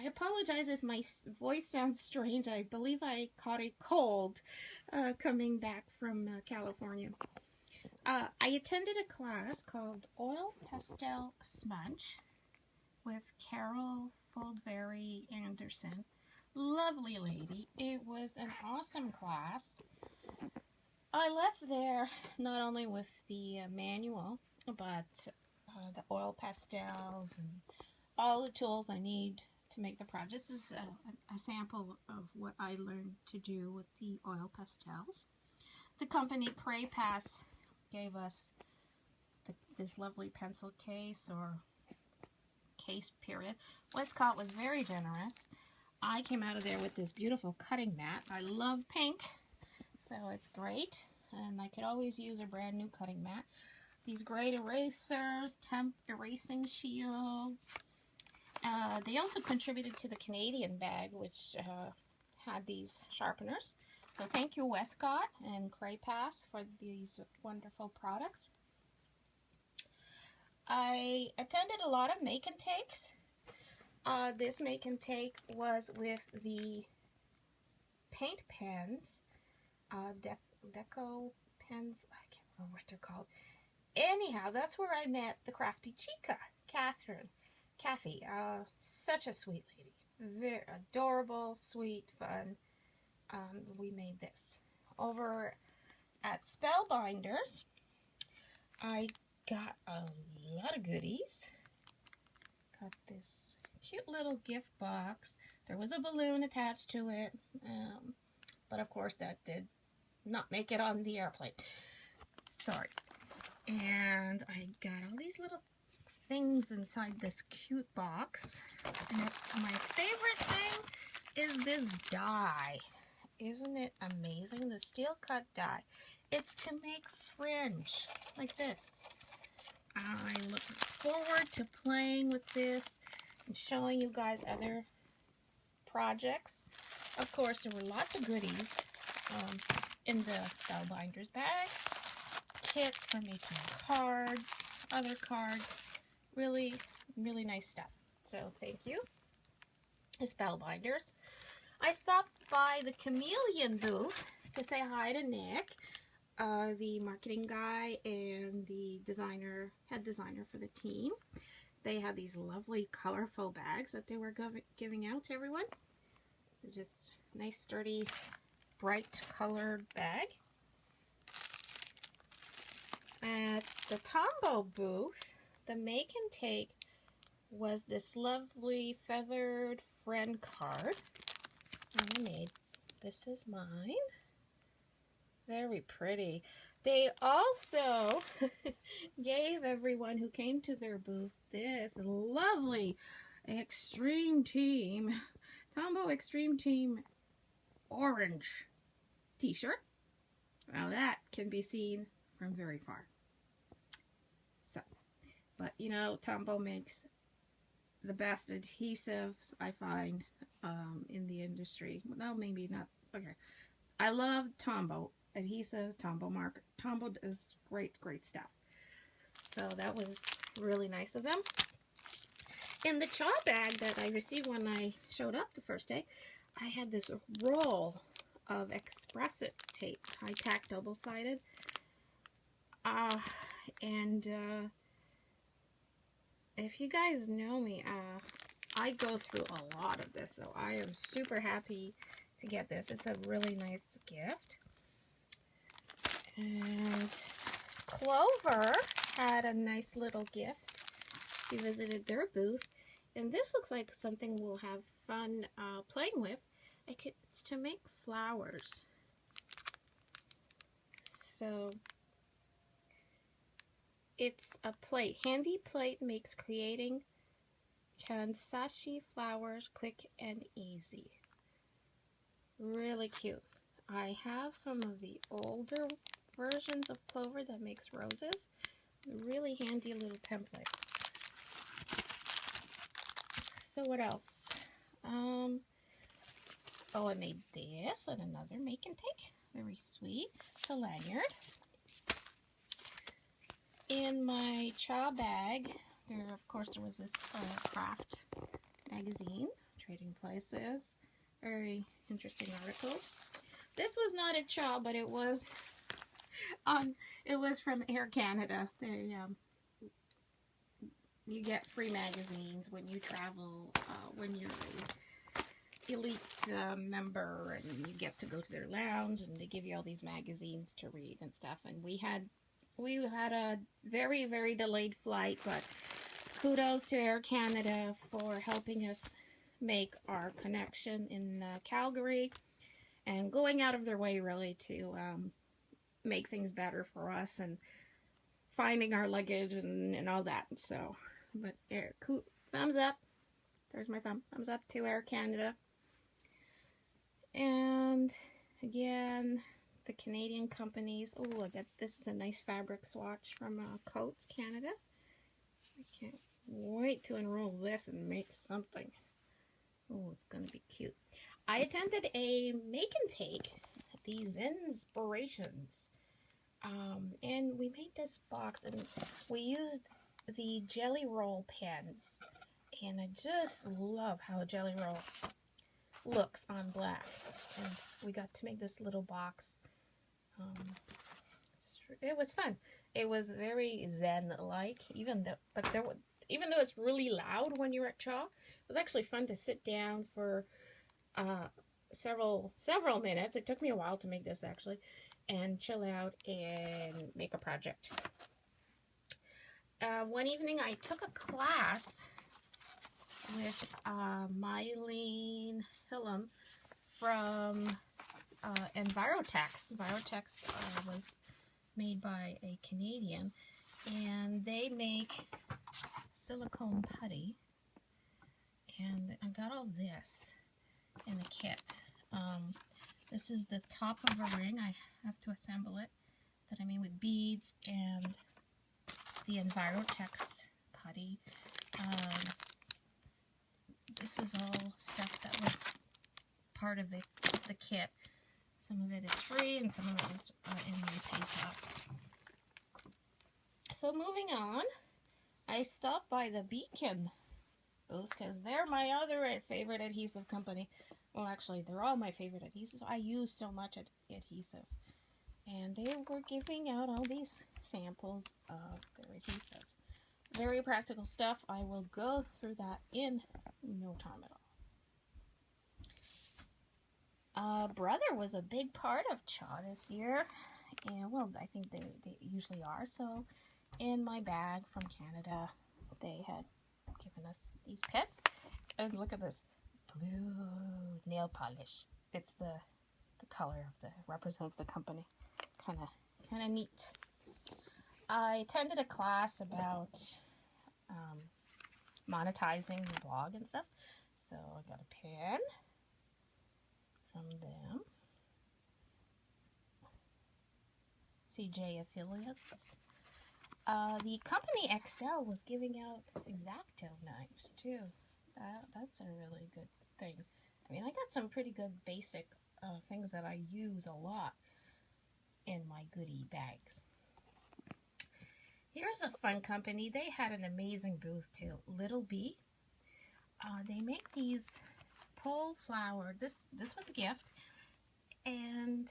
I apologize if my voice sounds strange. I believe I caught a cold coming back from California. I attended a class called Oil Pastel Smudge with Carol Foldberry Anderson. Lovely lady. It was an awesome class. I left there not only with the manual, but the oil pastels and all the tools I need to make the project. This is a sample of what I learned to do with the oil pastels. The company CRAFT gave us this lovely pencil case, or case period. Westcott was very generous. I came out of there with this beautiful cutting mat. I love pink, so it's great, and I could always use a brand new cutting mat. These great erasers, temp erasing shields. They also contributed to the Canadian bag, which had these sharpeners. So thank you, Westcott and CRAFT, for these wonderful products. I attended a lot of make and takes. This make and take was with the paint pens, deco pens. I can't remember what they're called. Anyhow, that's where I met the crafty chica, Kathy. Such a sweet lady. Very adorable, sweet, fun. We made this. Over at Spellbinders, I got a lot of goodies. Got this cute little gift box. There was a balloon attached to it, but of course that did not make it on the airplane. Sorry. And I got all these little things inside this cute box. And my favorite thing is this die. Isn't it amazing? The steel cut die. It's to make fringe like this. I look forward to playing with this and showing you guys other projects. Of course, there were lots of goodies in the Spellbinders bag. Kits for making cards, other cards. Really, really nice stuff. So thank you, Spellbinders. I stopped by the Chameleon booth to say hi to Nick, the marketing guy and the head designer for the team. They had these lovely colorful bags that they were giving out to everyone. They're just nice, sturdy, bright colored bag. At the Tombow booth, the make and take was this lovely feathered friend card. I made, this is mine. Very pretty. They also gave everyone who came to their booth this lovely Extreme Team, Tombow Extreme Team orange t-shirt. Now that can be seen from very far. So, but you know, Tombow makes the best adhesives I find in the industry. Well, maybe not. Okay, I love Tombow adhesives, Tombow marker. Tombow does great stuff. So that was really nice of them. In the CHA bag that I received when I showed up the first day, I had this roll of Expressive Tape, high-tack, double-sided. If you guys know me, I go through a lot of this, so I am super happy to get this. It's a really nice gift. And Clover had a nice little gift. She visited their booth, and this looks like something we'll have fun playing with. It's to make flowers. So it's a plate. Handy plate makes creating kansashi flowers quick and easy. Really cute. I have some of the older versions of Clover that makes roses. Really handy little template. So what else? Oh, I made this and another make and take. Very sweet. The lanyard. In my CHA bag, there was this craft magazine, trading places. Very interesting articles. This was not a CHA, but it was from Air Canada. They you get free magazines when you travel, when you're an elite member, and you get to go to their lounge, and they give you all these magazines to read and stuff. And we had a very, very delayed flight, but kudos to Air Canada for helping us make our connection in Calgary and going out of their way really to make things better for us and finding our luggage and all that. So, but thumbs up. There's my thumb. Thumbs up to Air Canada. And again, the Canadian companies. Oh, look at this is a nice fabric swatch from Coats Canada. I can't wait to unroll this and make something. Oh, it's gonna be cute. I attended a make and take, these Inspirations, and we made this box, and we used the Jelly Roll pens, and I just love how a Jelly Roll looks on black. And we got to make this little box. It was fun. It was very zen-like, even though it's really loud when you're at CHA. It was actually fun to sit down for several minutes. It took me a while to make this actually, and chill out and make a project. One evening I took a class with Mylene Hillam from Envirotex. Envirotex was made by a Canadian, and they make silicone putty. And I got all this in the kit. This is the top of a ring. I have to assemble it. That I made with beads and the Envirotex putty. This is all stuff that was part of the kit. Some of it is free and some of it is in the PayPal. So moving on, I stopped by the Beacon booth because they're my other favorite adhesive company. Well, actually, they're all my favorite adhesives. I use so much adhesive. And they were giving out all these samples of their adhesives. Very practical stuff. I will go through that in no time at all. Brother was a big part of CHA this year. And, well, I think they usually are. So, in my bag from Canada, they had given us these pets. And look at this blue nail polish. It's the color of represents the company. Kind of neat. I attended a class about monetizing the blog and stuff. So I got a pen from them. CJ affiliates. The company Excel was giving out X-Acto knives too. That's a really good thing. I mean, I got some pretty good basic things that I use a lot in my goodie bags. Here's a fun company. They had an amazing booth too. Little Bee. They make these pole flower. This was a gift, and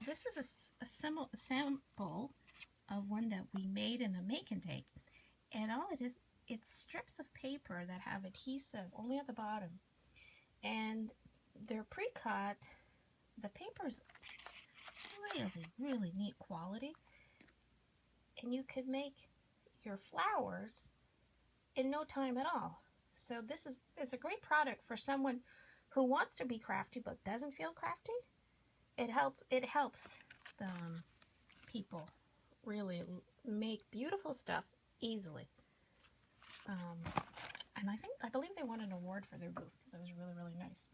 this is a sample of one that we made in a make and take. And all it is, it's strips of paper that have adhesive only at the bottom, and they're pre-cut. The paper's really neat quality, and you could make your flowers in no time at all. So it's a great product for someone who wants to be crafty but doesn't feel crafty. It helps people really make beautiful stuff easily. And I believe they won an award for their booth because it was really nice.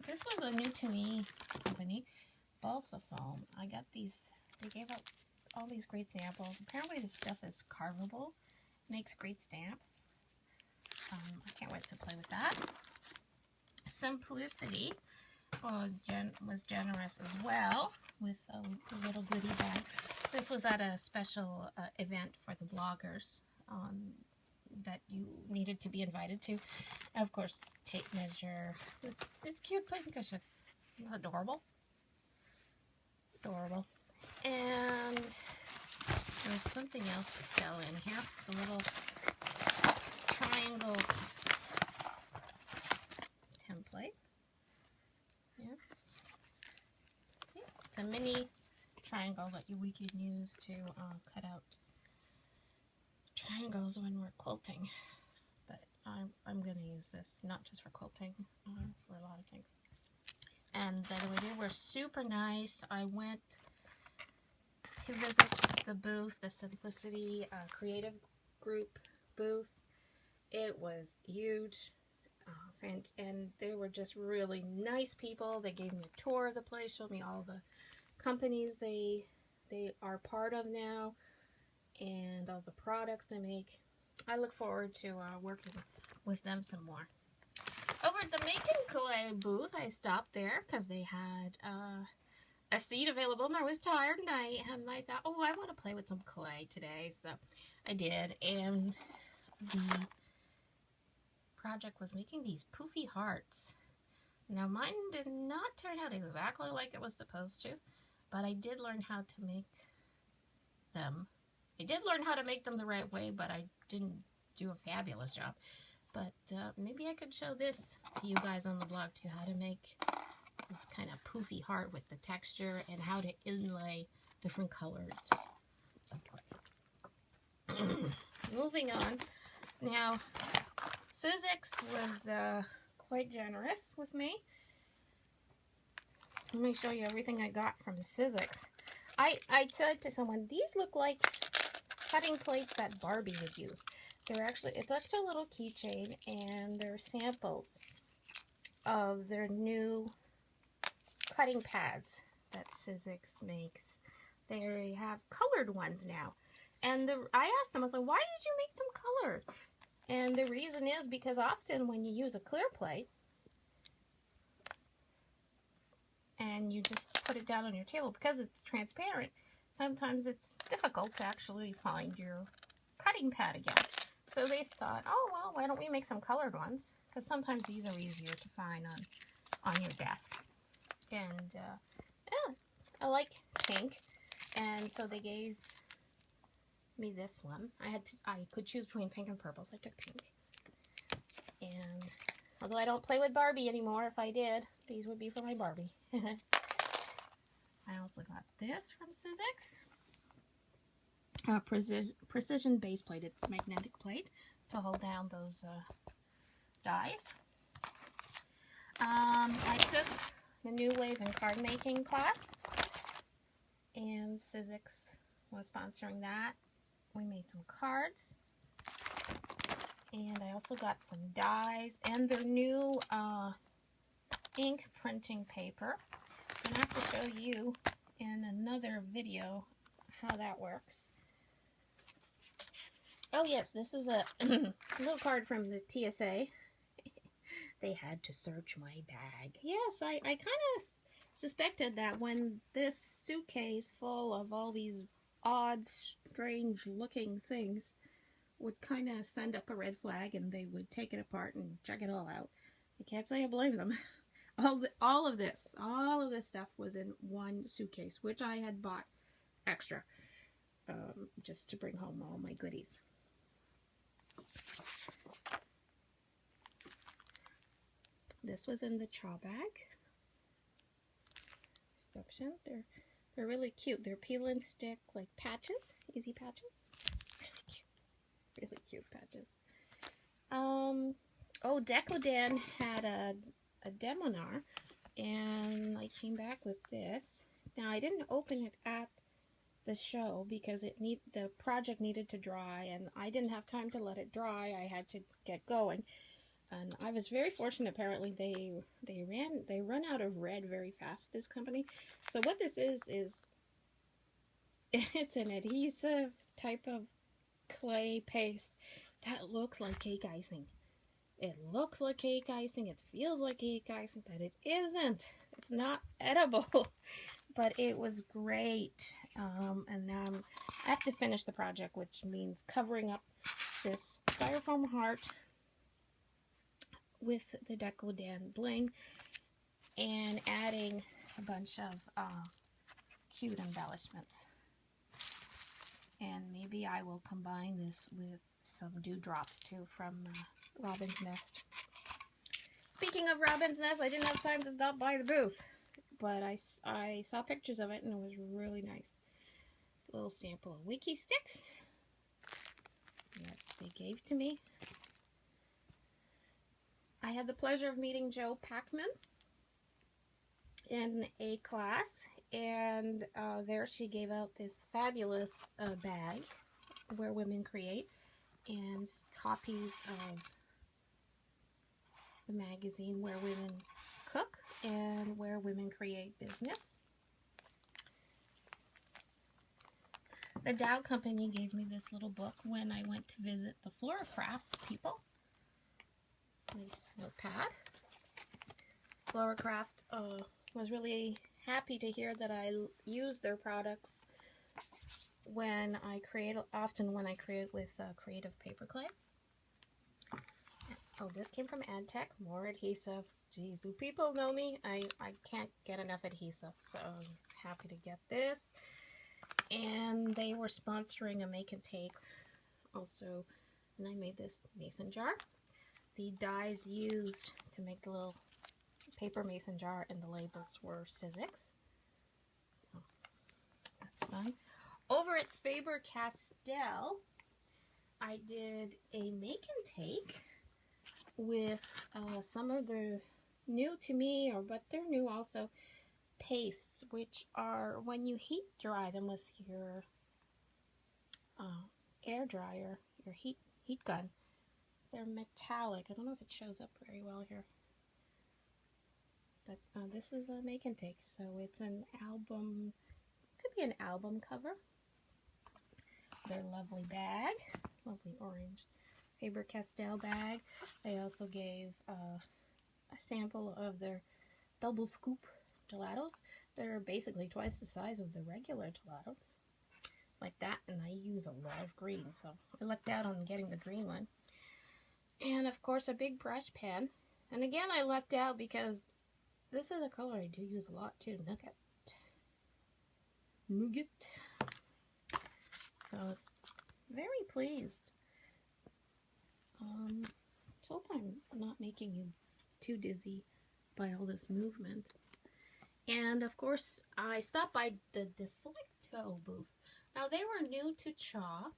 This was a new to me company, Balsa Foam. I got these. They gave out all these great samples. Apparently this stuff is carvable, makes great stamps. I can't wait to play with that. Simplicity was generous as well with a little goodie bag. This was at a special event for the bloggers on that you needed to be invited to. And of course, tape measure. This cute pincushion. Adorable. Adorable. And there's something else that fell in here. It's a little triangle template. Yeah. See? It's a mini triangle that we can use to cut out triangles when we're quilting. But I'm going to use this not just for quilting, for a lot of things. And by the way, they were super nice. I went to visit the booth, the Simplicity Creative Group booth. It was huge, and they were just really nice people. They gave me a tour of the place, showed me all the companies they are part of now, and all the products they make. I look forward to working with them some more. Over at the Make and Clay booth, I stopped there because they had a seat available, and I was tired, and I thought, oh, I want to play with some clay today, so I did. And the project was making these poofy hearts. Now, mine did not turn out exactly like it was supposed to, but I did learn how to make them. I did learn how to make them the right way, but I didn't do a fabulous job. But maybe I could show this to you guys on the blog too, how to make this kind of poofy heart with the texture and how to inlay different colors of clay. Moving on. Now, Sizzix was quite generous with me. Let me show you everything I got from Sizzix. I said to someone, these look like cutting plates that Barbie would use. It's actually a little keychain, and they're samples of their new cutting pads that Sizzix makes. They have colored ones now. And I asked them, I was like, why did you make them colored? And the reason is because often when you use a clear plate, and you just put it down on your table, because it's transparent, sometimes it's difficult to actually find your cutting pad again. So they thought, oh, well, why don't we make some colored ones? Because sometimes these are easier to find on your desk. And, yeah, I like pink. And so they gave me this one. I could choose between pink and purple, so I took pink. And although I don't play with Barbie anymore, if I did, these would be for my Barbie. I also got this from Sizzix. Precision base plate. It's a magnetic plate to hold down those dies. I took the New Wave and card making class, and Sizzix was sponsoring that. We made some cards, and I also got some dies and their new ink printing paper. I'm going to have to show you in another video how that works. Oh yes, this is a little card from the TSA. They had to search my bag. Yes, I kind of suspected that when this suitcase full of all these odd, strange looking things would kind of send up a red flag, and they would take it apart and check it all out. I can't say I blame them. All of this stuff was in one suitcase, which I had bought extra just to bring home all my goodies. This was in the CHA bag. Reception. They're really cute. They're peel and stick like patches, easy patches. Really cute patches. Oh, Decodan had a demonar, and I came back with this. Now I didn't open it at the show because the project needed to dry, and I didn't have time to let it dry. I had to get going, and I was very fortunate. Apparently, they run out of red very fast, this company. So what this is it's an adhesive type of clay paste that looks like cake icing. It looks like cake icing, it feels like cake icing, but it isn't. It's not edible. But it was great. And now I have to finish the project, which means covering up this styrofoam heart with the Decodan bling and adding a bunch of cute embellishments. And maybe I will combine this with some dewdrops too from Robin's Nest. Speaking of Robin's Nest, I didn't have time to stop by the booth, but I saw pictures of it and it was really nice. A little sample of wiki sticks that they gave to me. I had the pleasure of meeting Jo Packman in a class, and there she gave out this fabulous bag where women create, and copies of the magazine Where Women Cook and Where Women Create Business. The Dow Company gave me this little book when I went to visit the Floracraft people. Nice notepad. Floracraft was really happy to hear that I use their products when I create, often when I create with creative paper clay. Oh, this came from AdTech, more adhesive. Geez, do people know me? I can't get enough adhesive, so I'm happy to get this. And they were sponsoring a make and take also, and I made this mason jar. The dies used to make the little paper mason jar and the labels were Sizzix. So that's fun. Over at Faber-Castell, I did a make and take with some of the new to me, but they're new also, pastes, which are when you heat dry them with your air dryer, your heat gun, they're metallic. I don't know if it shows up very well here, but this is a make and take, so it's an album, could be an album cover. Their lovely bag, lovely orange Faber-Castell bag. They also gave a sample of their double scoop gelatos. They're basically twice the size of the regular gelatos, like that, and I use a lot of green, so I lucked out on getting the green one. And of course a big brush pen, and again I lucked out because this is a color I do use a lot too, Nougat. So I was very pleased. So hope I'm not making you too dizzy by all this movement. And of course, I stopped by the Deflecto booth. Now, they were new to CHA.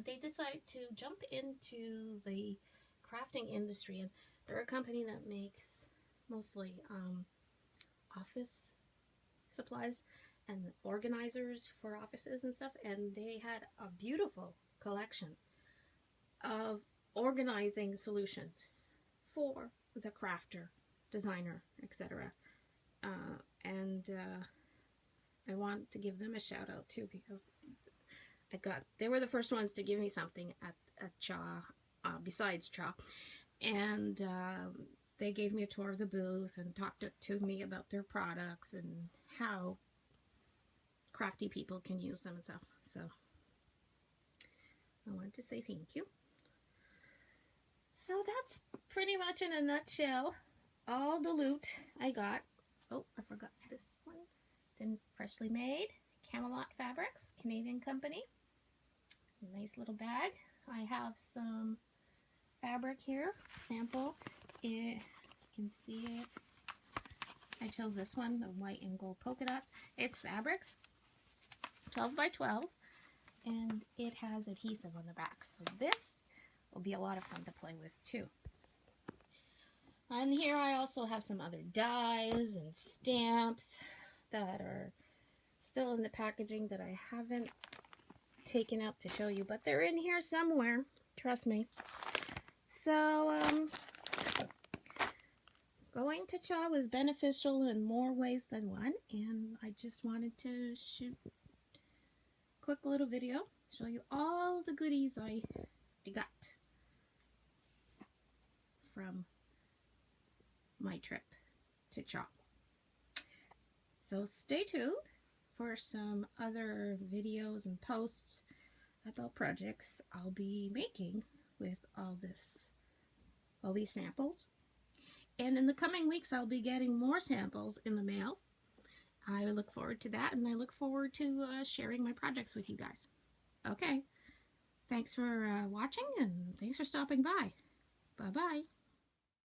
They decided to jump into the crafting industry, and they're a company that makes mostly office supplies and organizers for offices and stuff, and they had a beautiful collection of organizing solutions for the crafter, designer, etc. I want to give them a shout out too, because they were the first ones to give me something at CHA, besides CHA, and they gave me a tour of the booth and talked to me about their products and how crafty people can use them and stuff. So I wanted to say thank you. So that's pretty much in a nutshell all the loot I got. Oh, I forgot this one. Then freshly made Camelot Fabrics, Canadian company. Nice little bag. I have some fabric here, sample. You can see it. I chose this one, the white and gold polka dots. It's fabrics, 12 by 12, and it has adhesive on the back. So this will be a lot of fun to play with too. And here I also have some other dies and stamps that are still in the packaging that I haven't taken out to show you, but they're in here somewhere, trust me. So going to CHA was beneficial in more ways than one, and I just wanted to shoot a quick little video, show you all the goodies I got from my trip to CHA. So stay tuned for some other videos and posts about projects I'll be making with all these samples. And in the coming weeks, I'll be getting more samples in the mail. I look forward to that, and I look forward to sharing my projects with you guys. Okay, thanks for watching, and thanks for stopping by. Bye-bye.